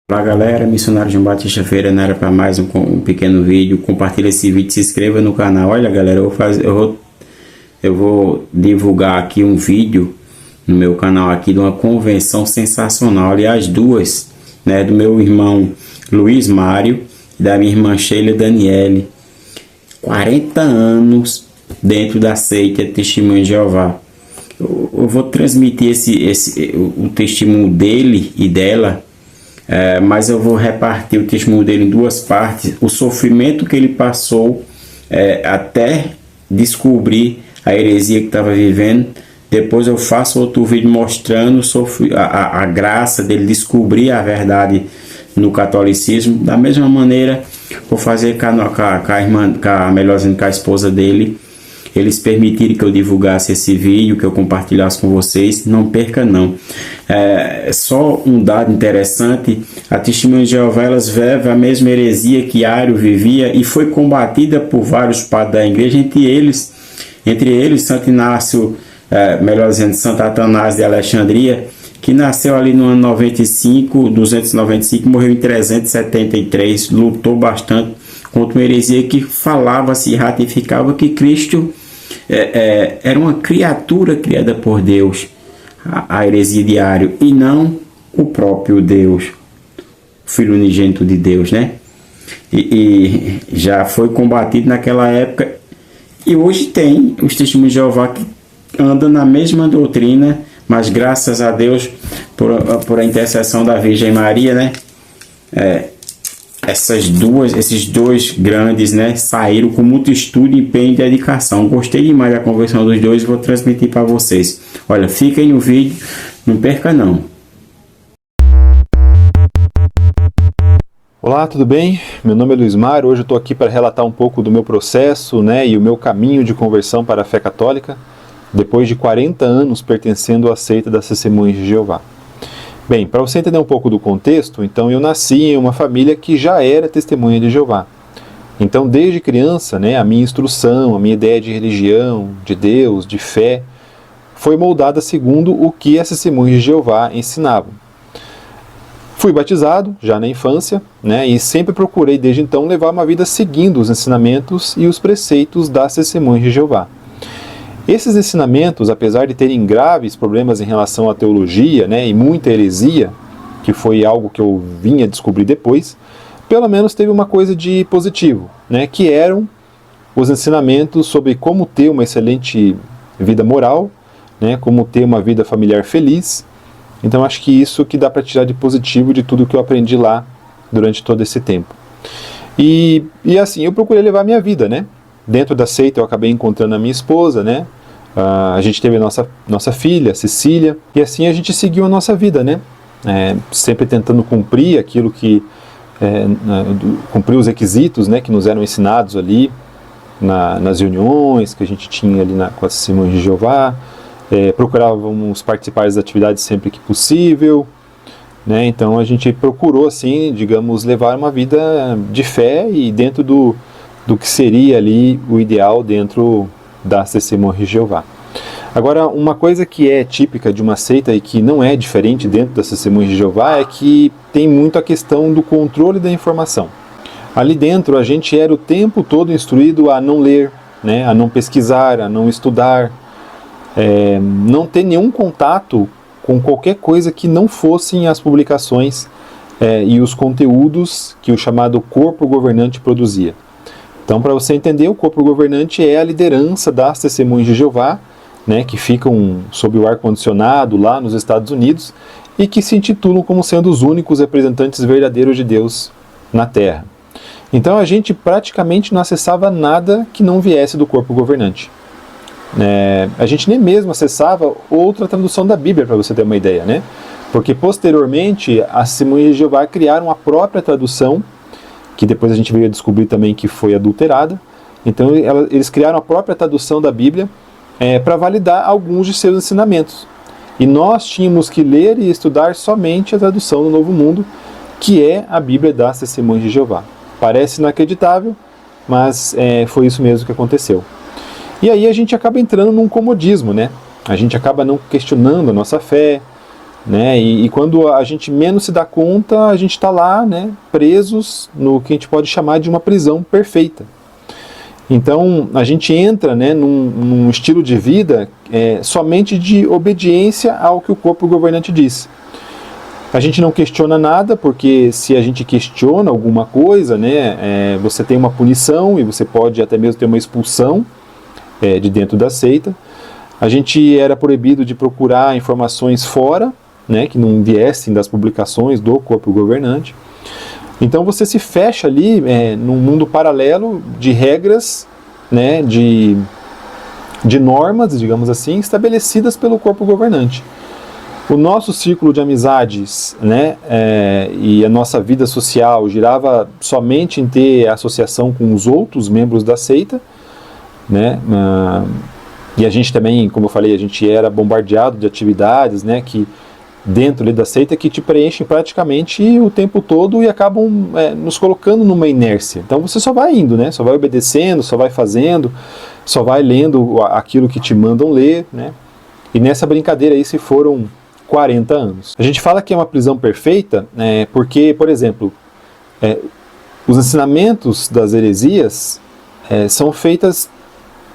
Olá galera, missionário João Batista Feira na área para mais um pequeno vídeo. Compartilha esse vídeo, se inscreva no canal. Olha galera, eu vou divulgar aqui um vídeo no meu canal aqui de uma convenção sensacional. Aliás, duas, né, do meu irmão Luiz Mário e da minha irmã Sheila Daniele. 40 anos dentro da seita Testemunho de Jeová. Eu vou transmitir o testemunho dele e dela. Mas eu vou repartir o testemunho dele em duas partes. O sofrimento que ele passou até descobrir a heresia que estava vivendo. Depois eu faço outro vídeo mostrando a graça dele descobrir a verdade no catolicismo. Da mesma maneira, vou fazer com a irmã, com a esposa dele. Eles permitiram que eu divulgasse esse vídeo, que eu compartilhasse com vocês. Não perca não. Só um dado interessante: a Testemunha de Jeová, elas vivem a mesma heresia que Ário vivia e foi combatida por vários padres da igreja, entre eles Santo Inácio, melhor dizendo, Santo Atanásio de Alexandria, que nasceu ali no ano 295, morreu em 373, lutou bastante contra uma heresia que falava-se e ratificava que Cristo era uma criatura criada por Deus, a heresia de Ário, e não o próprio Deus, o Filho unigênito de Deus, né? E já foi combatido naquela época, e hoje tem os Testemunhos de Jeová que andam na mesma doutrina, mas graças a Deus, por a intercessão da Virgem Maria, né? Esses dois grandes, né, saíram com muito estudo, empenho e dedicação. Gostei demais da conversão dos dois e vou transmitir para vocês. Olha, fiquem no vídeo, não perca não. Olá, tudo bem? Meu nome é Luiz Mário. Hoje eu estou aqui para relatar um pouco do meu processo, né, e o meu caminho de conversão para a fé católica, depois de 40 anos pertencendo à seita das Testemunhas de Jeová. Bem, para você entender um pouco do contexto, então eu nasci em uma família que já era testemunha de Jeová. Então, desde criança, né, a minha instrução, a minha ideia de religião, de Deus, de fé, foi moldada segundo o que as testemunhas de Jeová ensinavam. Fui batizado já na infância, né, e sempre procurei desde então levar uma vida seguindo os ensinamentos e os preceitos das testemunhas de Jeová. Esses ensinamentos, apesar de terem graves problemas em relação à teologia, né, e muita heresia, que foi algo que eu vinha descobrir depois, pelo menos teve uma coisa de positivo, né, que eram os ensinamentos sobre como ter uma excelente vida moral, né, como ter uma vida familiar feliz. Então acho que isso que dá para tirar de positivo de tudo que eu aprendi lá durante todo esse tempo. E assim, eu procurei levar a minha vida, né? Dentro da seita eu acabei encontrando a minha esposa, né? A gente teve a nossa filha, Cecília, e assim a gente seguiu a nossa vida, né? Sempre tentando cumprir aquilo que... cumprir os requisitos, né, que nos eram ensinados ali nas reuniões que a gente tinha ali com as Testemunhas de Jeová. Procurávamos participar das atividades sempre que possível, né? Então a gente procurou, assim, digamos, levar uma vida de fé e dentro do que seria ali o ideal dentro das Testemunhas de Jeová. Agora, uma coisa que é típica de uma seita e que não é diferente dentro das Testemunhas de Jeová é que tem muito a questão do controle da informação. Ali dentro a gente era o tempo todo instruído a não ler, né, a não pesquisar, a não estudar, não ter nenhum contato com qualquer coisa que não fossem as publicações e os conteúdos que o chamado corpo governante produzia. Então, para você entender, o corpo governante é a liderança das Testemunhas de Jeová, né, que ficam sob o ar-condicionado lá nos Estados Unidos e que se intitulam como sendo os únicos representantes verdadeiros de Deus na Terra. Então, a gente praticamente não acessava nada que não viesse do corpo governante. A gente nem mesmo acessava outra tradução da Bíblia, para você ter uma ideia, né? Porque posteriormente, as Testemunhas de Jeová criaram a própria tradução, que depois a gente veio a descobrir também que foi adulterada. Então eles criaram a própria tradução da Bíblia para validar alguns de seus ensinamentos. E nós tínhamos que ler e estudar somente a tradução do Novo Mundo, que é a Bíblia das Testemunhas de Jeová. Parece inacreditável, mas foi isso mesmo que aconteceu. E aí a gente acaba entrando num comodismo, né? A gente acaba não questionando a nossa fé, né? E quando a gente menos se dá conta, a gente está lá, né, presos no que a gente pode chamar de uma prisão perfeita. Então a gente entra, né, num estilo de vida somente de obediência ao que o corpo governante diz. A gente não questiona nada, porque se a gente questiona alguma coisa, né, você tem uma punição e você pode até mesmo ter uma expulsão de dentro da seita. A gente era proibido de procurar informações fora, né, que não viessem das publicações do corpo governante. Então você se fecha ali num mundo paralelo de regras, né, de normas, digamos assim, estabelecidas pelo corpo governante. O nosso círculo de amizades, né, e a nossa vida social girava somente em ter associação com os outros membros da seita, né, e a gente também, como eu falei, a gente era bombardeado de atividades, né, que dentro ali da seita que te preenchem praticamente o tempo todo e acabam nos colocando numa inércia. Então você só vai indo, né, só vai obedecendo, só vai fazendo, só vai lendo aquilo que te mandam ler, né, e nessa brincadeira aí se foram 40 anos. A gente fala que é uma prisão perfeita porque, por exemplo, os ensinamentos das heresias são feitas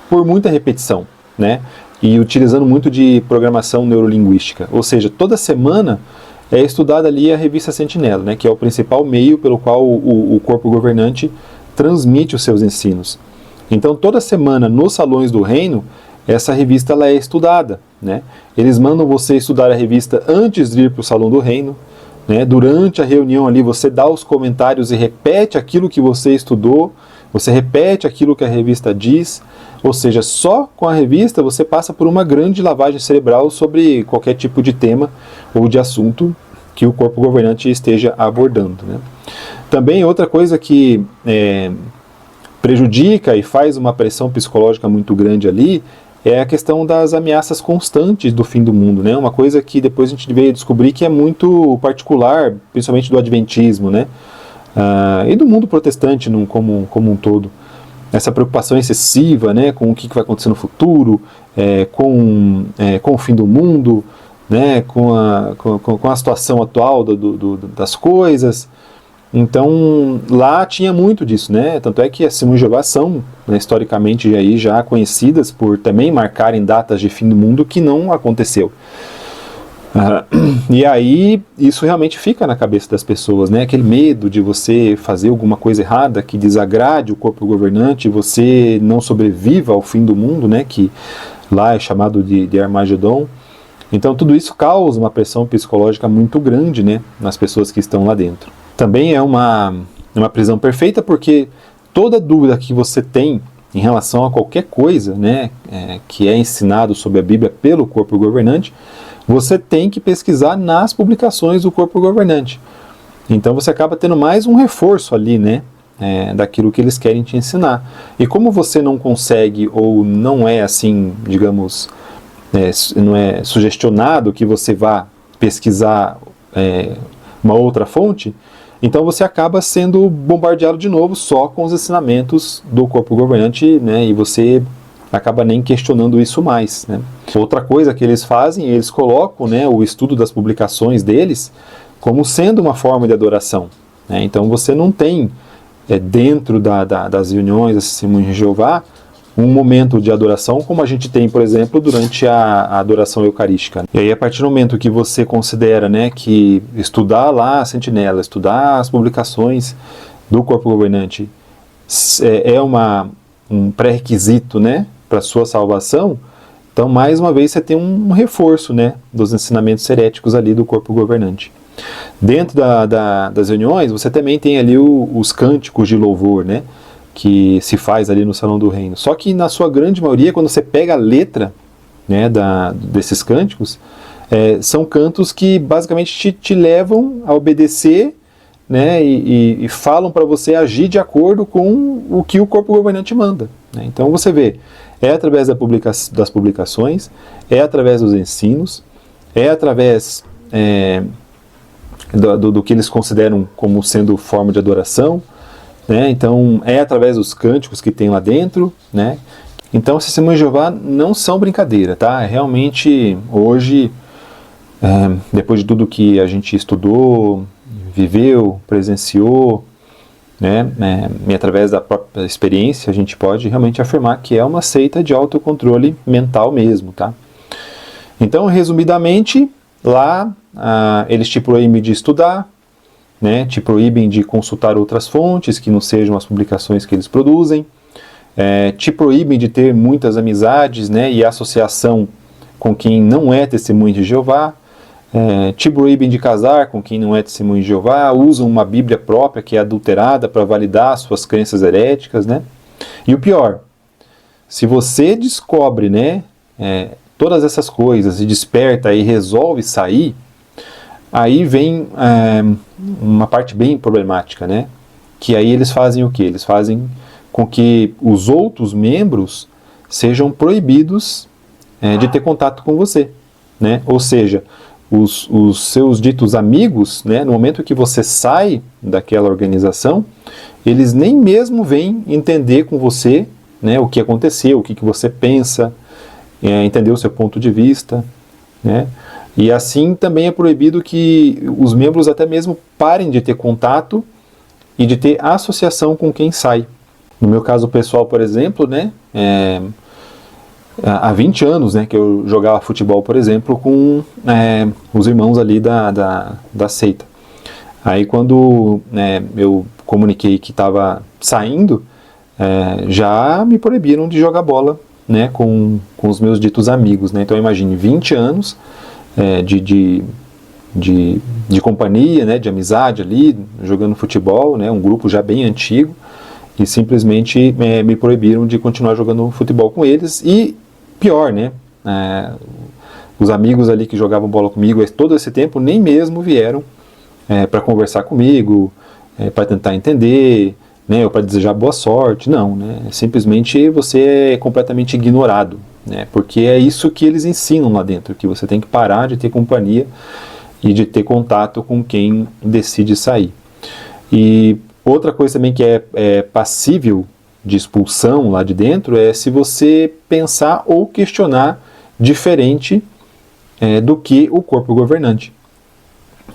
por muita repetição, né? E utilizando muito de programação neurolinguística. Ou seja, toda semana é estudada ali a revista Sentinela, né? Que é o principal meio pelo qual o corpo governante transmite os seus ensinos. Então, toda semana, nos salões do reino, essa revista ela é estudada, né? Eles mandam você estudar a revista antes de ir para o salão do reino, né? Durante a reunião ali você dá os comentários e repete aquilo que você estudou, você repete aquilo que a revista diz, ou seja, só com a revista você passa por uma grande lavagem cerebral sobre qualquer tipo de tema ou de assunto que o corpo governante esteja abordando, né? Também outra coisa que prejudica e faz uma pressão psicológica muito grande ali é a questão das ameaças constantes do fim do mundo, né? Uma coisa que depois a gente veio descobrir que é muito particular, principalmente do adventismo, né? E do mundo protestante como um todo. Essa preocupação excessiva, né, com o que vai acontecer no futuro, com o fim do mundo, né, com a situação atual das coisas. Então, lá tinha muito disso, né? Tanto é que as Testemunhas de Jeová são, né, historicamente aí, já conhecidas por também marcarem datas de fim do mundo que não aconteceu. E aí, isso realmente fica na cabeça das pessoas, né? Aquele medo de você fazer alguma coisa errada que desagrade o corpo governante, você não sobreviva ao fim do mundo, né? Que lá é chamado de Armagedon. Então, tudo isso causa uma pressão psicológica muito grande, né, nas pessoas que estão lá dentro. Também é uma prisão perfeita porque toda dúvida que você tem em relação a qualquer coisa, né, que é ensinado sobre a Bíblia pelo corpo governante, você tem que pesquisar nas publicações do corpo governante. Então você acaba tendo mais um reforço ali, né, daquilo que eles querem te ensinar. E como você não consegue ou não é assim, digamos, não é sugestionado que você vá pesquisar uma outra fonte, então você acaba sendo bombardeado de novo só com os ensinamentos do corpo governante, né, e você acaba nem questionando isso mais, né. Outra coisa que eles fazem, eles colocam, né, o estudo das publicações deles como sendo uma forma de adoração, né. Então você não tem dentro das reuniões das Testemunhas de Jeová um momento de adoração como a gente tem, por exemplo, durante a adoração eucarística. E aí, a partir do momento que você considera, né, que estudar lá a Sentinela, estudar as publicações do corpo governante é um pré-requisito, né, para a sua salvação, então, mais uma vez, você tem um reforço, né, dos ensinamentos heréticos ali do corpo governante. Dentro das reuniões, você também tem ali os cânticos de louvor, né, que se faz ali no Salão do Reino. Só que na sua grande maioria, quando você pega a letra, né, desses cânticos, são cantos que basicamente te levam a obedecer, né, e falam para você agir de acordo com o que o corpo governante manda, né? Então você vê, através das publicações, através dos ensinos, através do que eles consideram como sendo forma de adoração, né? Então através dos cânticos que tem lá dentro, né? Então as Testemunhas de Jeová não são brincadeira, tá? Realmente hoje depois de tudo que a gente estudou, viveu, presenciou, né, e através da própria experiência, a gente pode realmente afirmar que é uma seita de autocontrole mental mesmo, tá? Então, resumidamente, lá eles te proíbem de estudar, né, te proíbem de consultar outras fontes que não sejam as publicações que eles produzem, te proíbem de ter muitas amizades, né, e associação com quem não é testemunho de Jeová, te proíbem de casar com quem não é testemunho de Jeová, usam uma Bíblia própria que é adulterada para validar suas crenças heréticas, né? E o pior, se você descobre, né, todas essas coisas e desperta e resolve sair, aí vem uma parte bem problemática, né? Que aí eles fazem o quê? Eles fazem com que os outros membros sejam proibidos de ter contato com você, né? Ou seja, os seus ditos amigos, né, no momento que você sai daquela organização, eles nem mesmo vêm entender com você, né, o que aconteceu, o que você pensa, entender o seu ponto de vista, né? E assim também é proibido que os membros até mesmo parem de ter contato e de ter associação com quem sai. No meu caso pessoal, por exemplo, né, há 20 anos, né, que eu jogava futebol, por exemplo, com os irmãos ali da seita. Aí quando eu comuniquei que estava saindo, já me proibiram de jogar bola, né, com os meus ditos amigos, né? Então imagine, 20 anos de companhia, né, de amizade ali, jogando futebol, né, um grupo já bem antigo, e simplesmente me proibiram de continuar jogando futebol com eles. E pior, né, os amigos ali que jogavam bola comigo todo esse tempo nem mesmo vieram para conversar comigo, para tentar entender, né, ou para desejar boa sorte. Não, né, simplesmente você é completamente ignorado, né, porque é isso que eles ensinam lá dentro, que você tem que parar de ter companhia e de ter contato com quem decide sair. E outra coisa também que é passível de expulsão lá de dentro é se você pensar ou questionar diferente do que o corpo governante.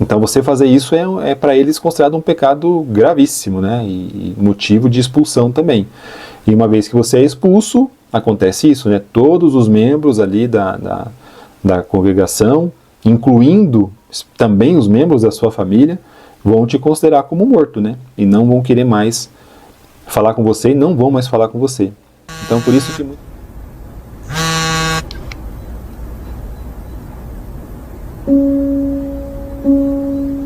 Então você fazer isso é para eles considerado um pecado gravíssimo, né, e motivo de expulsão também. E uma vez que você é expulso, acontece isso, né, todos os membros ali da congregação, incluindo também os membros da sua família, vão te considerar como morto, né, e não vão querer mais falar com você e não vão mais falar com você. Então por isso que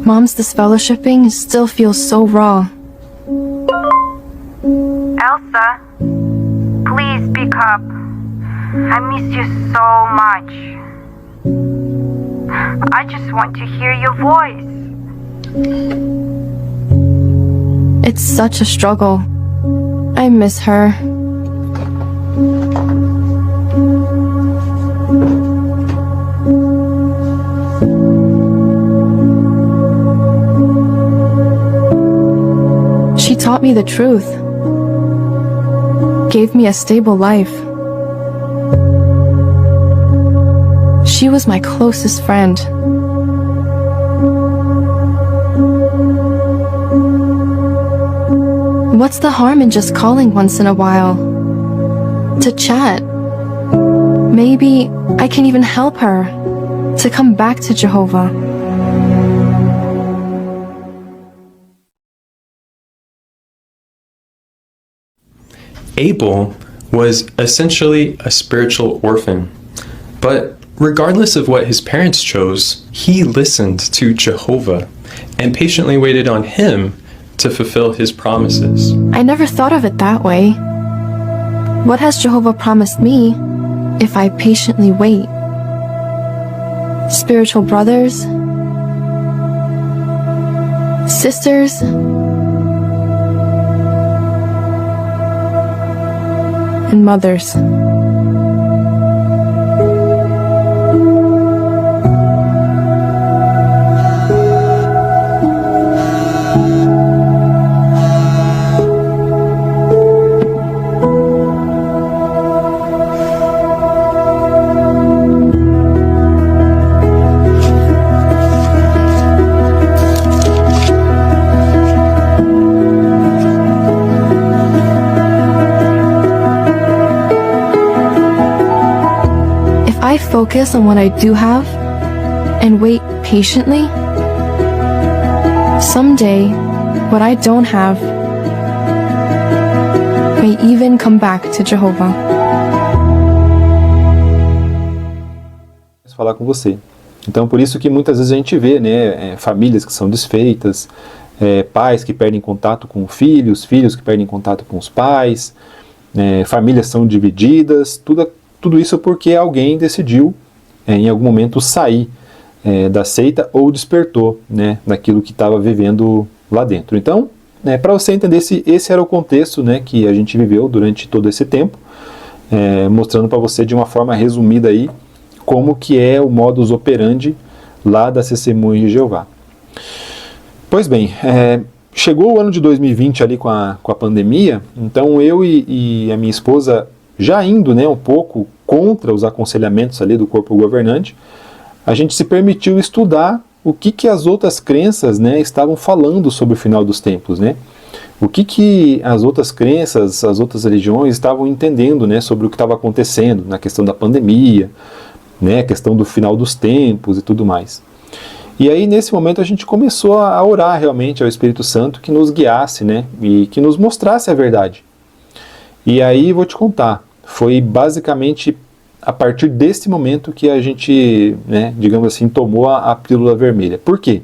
Mom's disfellowshipping still feels so raw. Elsa, please speak up. I miss you so much. I just want to hear your voice. It's such a struggle. I miss her. She taught me the truth, gave me a stable life. She was my closest friend. What's the harm in just calling once in a while? To chat. Maybe I can even help her to come back to Jehovah. Abel was essentially a spiritual orphan, but regardless of what his parents chose, he listened to Jehovah and patiently waited on him to fulfill his promises. I never thought of it that way. What has Jehovah promised me if I patiently wait? Spiritual brothers? Sisters? And mothers. focus on what I do have and wait patiently, someday what I don't have may even come back to Jehovah. Falar com você. Então, por isso que muitas vezes a gente vê, né, famílias que são desfeitas, pais que perdem contato com filhos, filhos que perdem contato com os pais, famílias são divididas, tudo isso porque alguém decidiu, em algum momento, sair da seita ou despertou, né, daquilo que estava vivendo lá dentro. Então, para você entender, esse era o contexto, né, que a gente viveu durante todo esse tempo, mostrando para você de uma forma resumida aí como que é o modus operandi lá das Testemunhas de Jeová. Pois bem, chegou o ano de 2020 ali com a pandemia, então eu e a minha esposa, já indo, né, um pouco contra os aconselhamentos ali do corpo governante, a gente se permitiu estudar o que as outras crenças, né, estavam falando sobre o final dos tempos, né? O que as outras crenças, as outras religiões estavam entendendo, né, sobre o que estava acontecendo na questão da pandemia, né, a questão do final dos tempos e tudo mais. E aí, nesse momento, a gente começou a orar realmente ao Espírito Santo que nos guiasse, né, e que nos mostrasse a verdade. E aí, vou te contar, foi basicamente a partir desse momento que a gente, né, digamos assim, tomou a pílula vermelha. Por quê?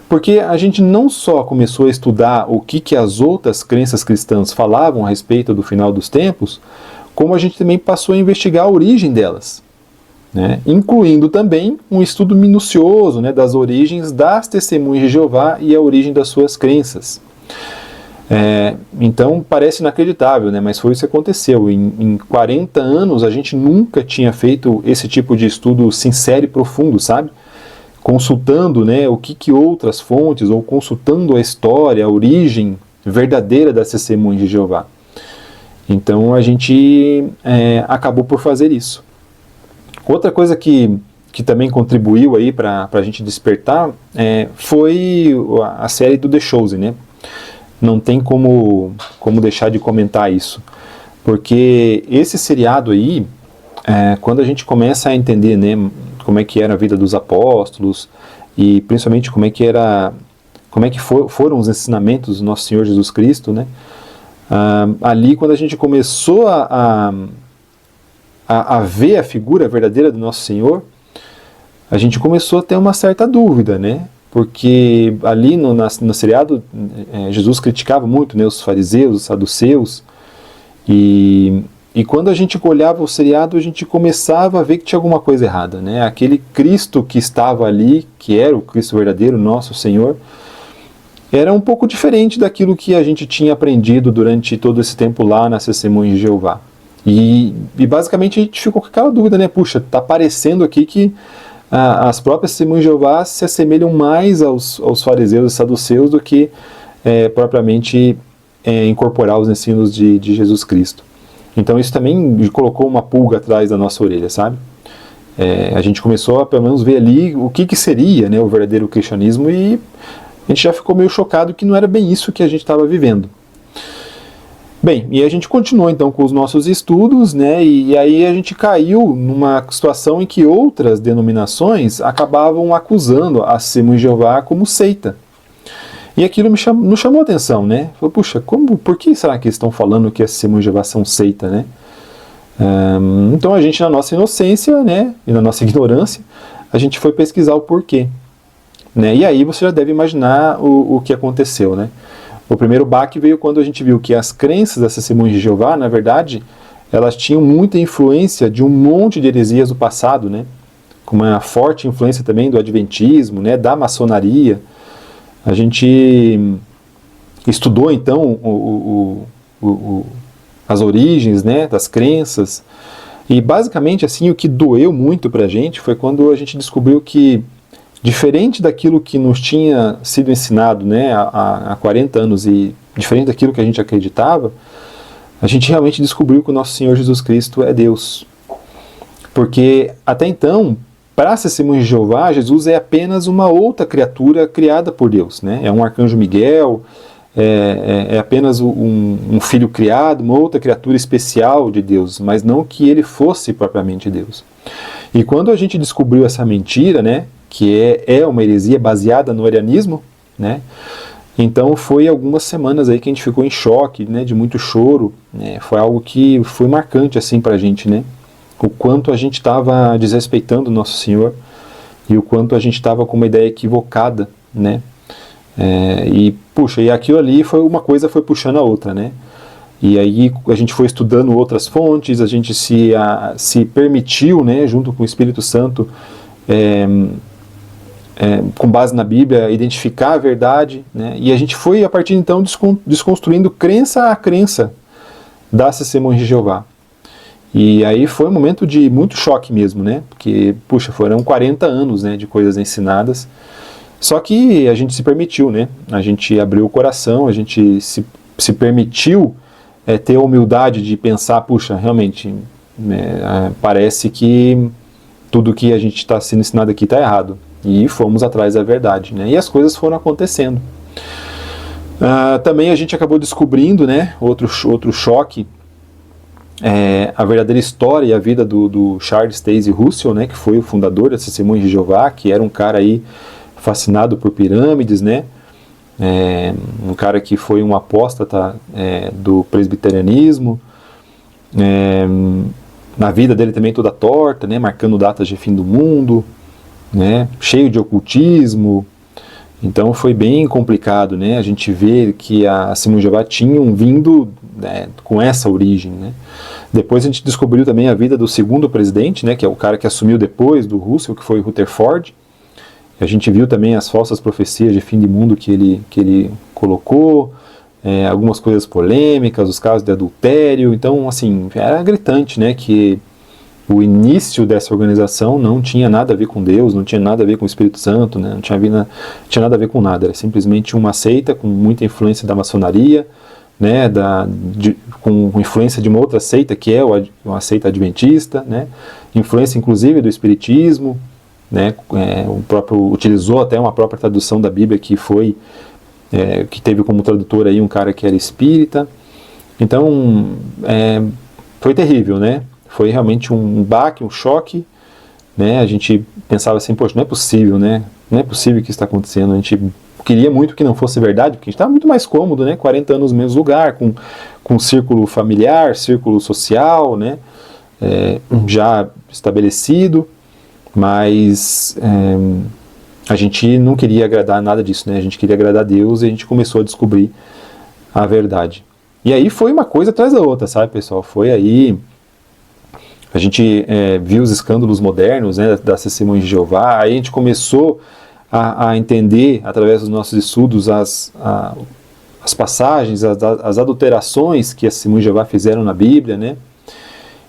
Porque a gente não só começou a estudar o que as outras crenças cristãs falavam a respeito do final dos tempos, como a gente também passou a investigar a origem delas. Né, incluindo também um estudo minucioso, né, das origens das Testemunhas de Jeová e a origem das suas crenças. Então parece inacreditável, né, mas foi isso que aconteceu. Em 40 anos a gente nunca tinha feito esse tipo de estudo sincero e profundo, sabe? Consultando, né, o que outras fontes, ou consultando a história, a origem verdadeira das Testemunhas de Jeová. Então a gente acabou por fazer isso. Outra coisa que também contribuiu aí para a gente despertar foi a série do The Chosen, né? Não tem como deixar de comentar isso, porque esse seriado aí, quando a gente começa a entender, né, como é que era a vida dos apóstolos e principalmente como é que foram os ensinamentos do nosso Senhor Jesus Cristo, né? Ali quando a gente começou a ver a figura verdadeira do nosso Senhor, a gente começou a ter uma certa dúvida, né? Porque ali no seriado, Jesus criticava muito, né, os fariseus, os saduceus, e quando a gente olhava o seriado, a gente começava a ver que tinha alguma coisa errada, né? Aquele Cristo que estava ali, que era o Cristo verdadeiro, nosso Senhor, era um pouco diferente daquilo que a gente tinha aprendido durante todo esse tempo lá nas Testemunhas de Jeová. E basicamente a gente ficou com aquela dúvida, né? Puxa, tá parecendo aqui que as próprias Testemunhas de Jeová se assemelham mais aos fariseus e saduceus do que propriamente incorporar os ensinos de Jesus Cristo. Então isso também colocou uma pulga atrás da nossa orelha, sabe? A gente começou a pelo menos ver ali o que seria, né, o verdadeiro cristianismo, e a gente já ficou meio chocado que não era bem isso que a gente estava vivendo. Bem, e a gente continuou então com os nossos estudos, né, e aí a gente caiu numa situação em que outras denominações acabavam acusando a Testemunhas de Jeová como seita. E aquilo nos chamou a atenção, né? Falei, puxa, por que será que eles estão falando que as Testemunhas de Jeová são seita, né? Então a gente, na nossa inocência, né, e na nossa ignorância, a gente foi pesquisar o porquê. Né? E aí você já deve imaginar o que aconteceu, né? O primeiro baque veio quando a gente viu que as crenças das Testemunhas de Jeová, na verdade, elas tinham muita influência de um monte de heresias do passado, né? Com uma forte influência também do adventismo, né? Da maçonaria. A gente estudou então as origens, né, das crenças, e basicamente assim o que doeu muito pra gente foi quando a gente descobriu que, diferente daquilo que nos tinha sido ensinado, né, há 40 anos, e diferente daquilo que a gente acreditava, a gente realmente descobriu que o nosso Senhor Jesus Cristo é Deus. Porque até então, para as Testemunhas de Jeová, Jesus é apenas uma outra criatura criada por Deus, né? É um arcanjo Miguel, é apenas um filho criado, uma outra criatura especial de Deus, mas não que ele fosse propriamente Deus. E quando a gente descobriu essa mentira, né, que é uma heresia baseada no arianismo, né, então foi algumas semanas aí que a gente ficou em choque, né, de muito choro, né, foi algo que foi marcante assim pra gente, né, o quanto a gente estava desrespeitando o Nosso Senhor e o quanto a gente estava com uma ideia equivocada, né, e puxa, e aquilo ali foi uma coisa foi puxando a outra, né, e aí a gente foi estudando outras fontes, a gente se permitiu, né, junto com o Espírito Santo, com base na Bíblia, identificar a verdade, né? E a gente foi, a partir de então, desconstruindo crença a crença das Testemunhas de Jeová. E aí foi um momento de muito choque mesmo, né? Porque, puxa, foram 40 anos, né, de coisas ensinadas. Só que a gente se permitiu, né? A gente abriu o coração, a gente se permitiu ter a humildade de pensar, puxa, realmente, né, parece que tudo que a gente está sendo ensinado aqui está errado. E fomos atrás da verdade, né? E as coisas foram acontecendo. Também a gente acabou descobrindo, né, outro choque, a verdadeira história e a vida do Charles Taze Russell, né, que foi o fundador das Testemunhas de Jeová, que era um cara aí fascinado por pirâmides, né? Um cara que foi um apóstata do presbiterianismo, na vida dele também toda torta, né, marcando datas de fim do mundo, né, cheio de ocultismo. Então foi bem complicado, né, a gente vê que a Testemunhas de Jeová tinham vindo, né, com essa origem, né. Depois a gente descobriu também a vida do segundo presidente, né, que é o cara que assumiu depois do Russell, que foi Rutherford. A gente viu também as falsas profecias de fim de mundo que ele colocou, algumas coisas polêmicas, os casos de adultério. Então, assim, era gritante, né, que o início dessa organização não tinha nada a ver com Deus, não tinha nada a ver com o Espírito Santo, né, não tinha nada a ver com nada. Era simplesmente uma seita com muita influência da maçonaria, né, com influência de uma outra seita, que é uma seita adventista, né, influência inclusive do espiritismo, né, o próprio utilizou até uma própria tradução da Bíblia que foi que teve como tradutor aí um cara que era espírita. Então foi terrível, né? Foi realmente um baque, um choque, né? A gente pensava assim, poxa, não é possível, né? Não é possível que isso está acontecendo. A gente queria muito que não fosse verdade, porque a gente estava muito mais cômodo, né? 40 anos no mesmo lugar, com círculo familiar, círculo social, né? Já estabelecido. Mas a gente não queria agradar nada disso, né? A gente queria agradar a Deus e a gente começou a descobrir a verdade. E aí foi uma coisa atrás da outra, sabe, pessoal? Foi aí... A gente viu os escândalos modernos, né, das Testemunhas de Jeová, aí a gente começou a entender, através dos nossos estudos, as passagens, as adulterações que as Testemunhas de Jeová fizeram na Bíblia, né?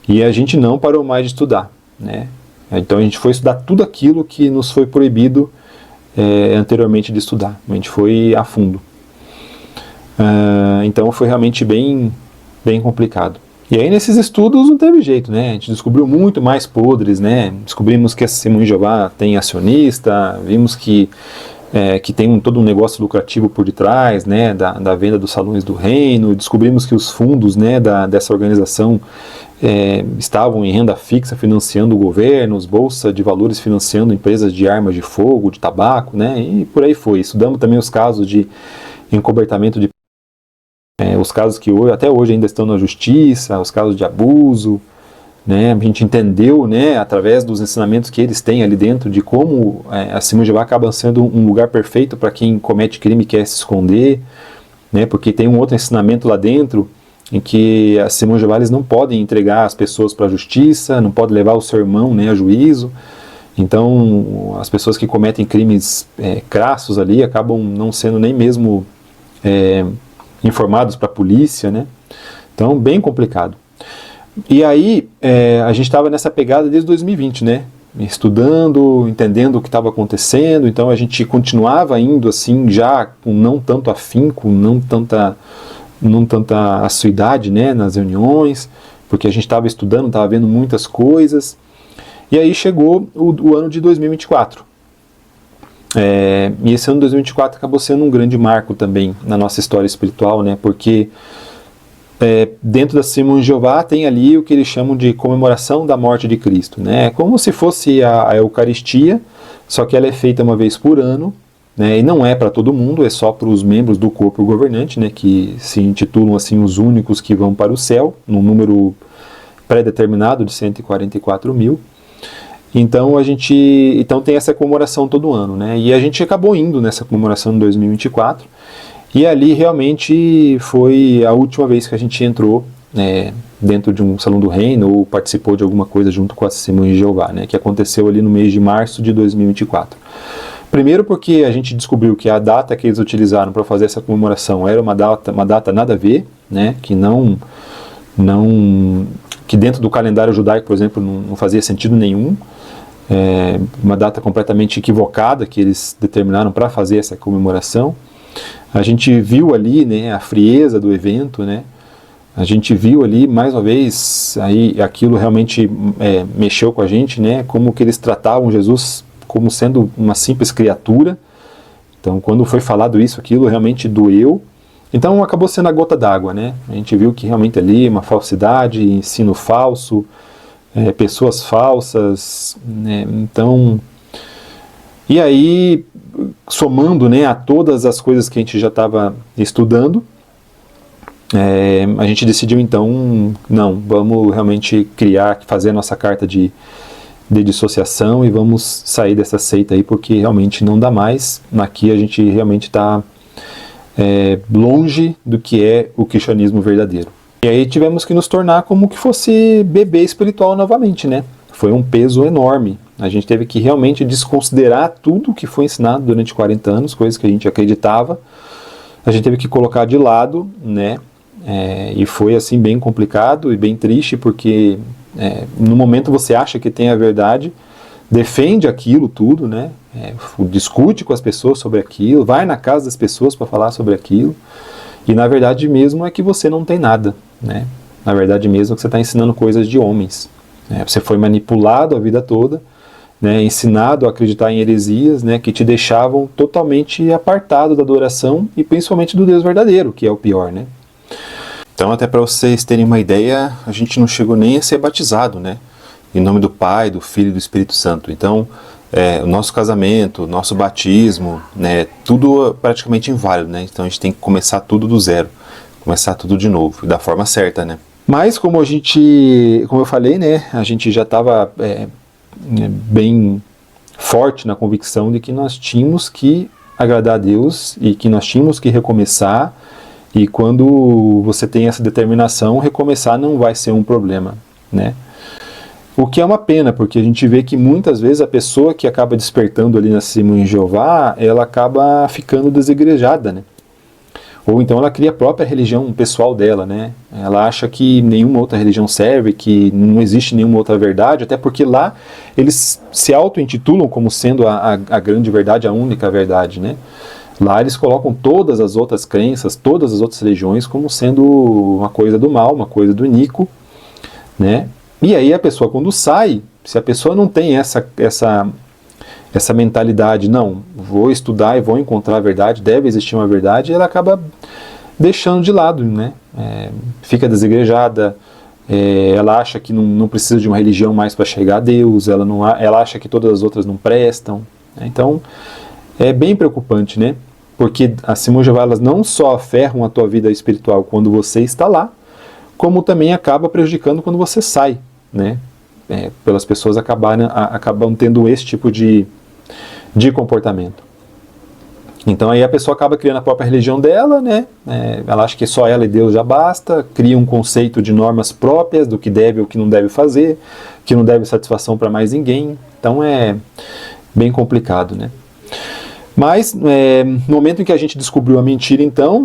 E a gente não parou mais de estudar, né? Então a gente foi estudar tudo aquilo que nos foi proibido anteriormente de estudar. A gente foi a fundo. Então foi realmente bem complicado. E aí nesses estudos não teve jeito, né? A gente descobriu muito mais podres, né? Descobrimos que a Testemunhas de Jeová tem acionista, vimos que tem todo um negócio lucrativo por detrás, né? Da venda dos salões do reino. Descobrimos que os fundos, né, dessa organização estavam em renda fixa financiando governos, bolsa de valores financiando empresas de armas de fogo, de tabaco, né, e por aí foi. Estudamos também os casos de encobertamento de os casos que até hoje ainda estão na justiça, os casos de abuso, né, a gente entendeu, né, através dos ensinamentos que eles têm ali dentro de como a Testemunhas de Jeová acaba sendo um lugar perfeito para quem comete crime e quer se esconder, né, porque tem um outro ensinamento lá dentro em que as Testemunhas de Jeová eles não podem entregar as pessoas para a justiça, não podem levar o seu irmão, né, a juízo. Então, as pessoas que cometem crimes crassos ali acabam não sendo nem mesmo informados para a polícia, né? Então, bem complicado. E aí, a gente estava nessa pegada desde 2020, né? Estudando, entendendo o que estava acontecendo. Então, a gente continuava indo assim, já com não tanto afinco, não tanta assiduidade, né, nas reuniões, porque a gente estava estudando, estava vendo muitas coisas. E aí chegou o ano de 2024. E esse ano de 2024 acabou sendo um grande marco também na nossa história espiritual, né, porque dentro das Testemunhas de Jeová tem ali o que eles chamam de comemoração da morte de Cristo, né? Como se fosse a Eucaristia, só que ela é feita uma vez por ano, né? E não é para todo mundo, é só para os membros do corpo governante, né? Que se intitulam assim os únicos que vão para o céu, num número pré-determinado de 144 mil. Então então tem essa comemoração todo ano, né? E a gente acabou indo nessa comemoração em 2024. E ali realmente foi a última vez que a gente entrou dentro de um Salão do Reino ou participou de alguma coisa junto com as Testemunhas de Jeová, né? Que aconteceu ali no mês de março de 2024. Primeiro porque a gente descobriu que a data que eles utilizaram para fazer essa comemoração era uma data nada a ver, né? Que dentro do calendário judaico, por exemplo, não fazia sentido nenhum. Uma data completamente equivocada que eles determinaram para fazer essa comemoração. A gente viu ali, né, a frieza do evento, né? A gente viu ali, mais uma vez, aí aquilo realmente mexeu com a gente, né? Como que eles tratavam Jesus como sendo uma simples criatura. Então, quando foi falado isso, aquilo realmente doeu. Então, acabou sendo a gota d'água, né? A gente viu que realmente ali uma falsidade, ensino falso, pessoas falsas, né? Então, e aí, somando, né, a todas as coisas que a gente já estava estudando, a gente decidiu então, não, vamos realmente fazer a nossa carta de dissociação e vamos sair dessa seita aí, porque realmente não dá mais. Aqui a gente realmente está longe do que é o cristianismo verdadeiro. E aí tivemos que nos tornar como que fosse bebê espiritual novamente, né? Foi um peso enorme. A gente teve que realmente desconsiderar tudo que foi ensinado durante 40 anos, coisas que a gente acreditava. A gente teve que colocar de lado, né? E foi assim bem complicado e bem triste, porque no momento você acha que tem a verdade, defende aquilo tudo, né? Discute com as pessoas sobre aquilo, vai na casa das pessoas para falar sobre aquilo, e na verdade mesmo é que você não tem nada, né? Na verdade mesmo é que você está ensinando coisas de homens. Você foi manipulado a vida toda, né? Ensinado a acreditar em heresias, né? Que te deixavam totalmente apartado da adoração e principalmente do Deus verdadeiro, que é o pior, né? Então, até para vocês terem uma ideia, a gente não chegou nem a ser batizado, né? Em nome do Pai, do Filho e do Espírito Santo. Então, o nosso casamento, o nosso batismo, né? Tudo praticamente inválido, né? Então a gente tem que começar tudo do zero, começar tudo de novo, e da forma certa, né? Mas como eu falei, né? A gente já estava bem forte na convicção de que nós tínhamos que agradar a Deus e que nós tínhamos que recomeçar. E quando você tem essa determinação, recomeçar não vai ser um problema, né? O que é uma pena, porque a gente vê que muitas vezes a pessoa que acaba despertando ali na Testemunha de Jeová, ela acaba ficando desigrejada, né? Ou então ela cria a própria religião pessoal dela, né? Ela acha que nenhuma outra religião serve, que não existe nenhuma outra verdade, até porque lá eles se auto-intitulam como sendo a grande verdade, a única verdade, né? Lá eles colocam todas as outras crenças, todas as outras religiões como sendo uma coisa do mal, uma coisa do iníquo, né? E aí a pessoa quando sai, se a pessoa não tem essa mentalidade, não, vou estudar e vou encontrar a verdade, deve existir uma verdade, ela acaba deixando de lado, né? Fica desigrejada, ela acha que não precisa de uma religião mais para chegar a Deus, ela acha que todas as outras não prestam, né? Então é bem preocupante, né? Porque as Testemunhas de Jeová, elas não só ferram a tua vida espiritual quando você está lá, como também acaba prejudicando quando você sai, né? Pelas pessoas acabam tendo esse tipo de comportamento. Então aí a pessoa acaba criando a própria religião dela, né? Ela acha que só ela e Deus já basta, cria um conceito de normas próprias do que deve ou que não deve fazer, que não deve satisfação para mais ninguém. Então é bem complicado, né? Mas no momento em que a gente descobriu a mentira, então,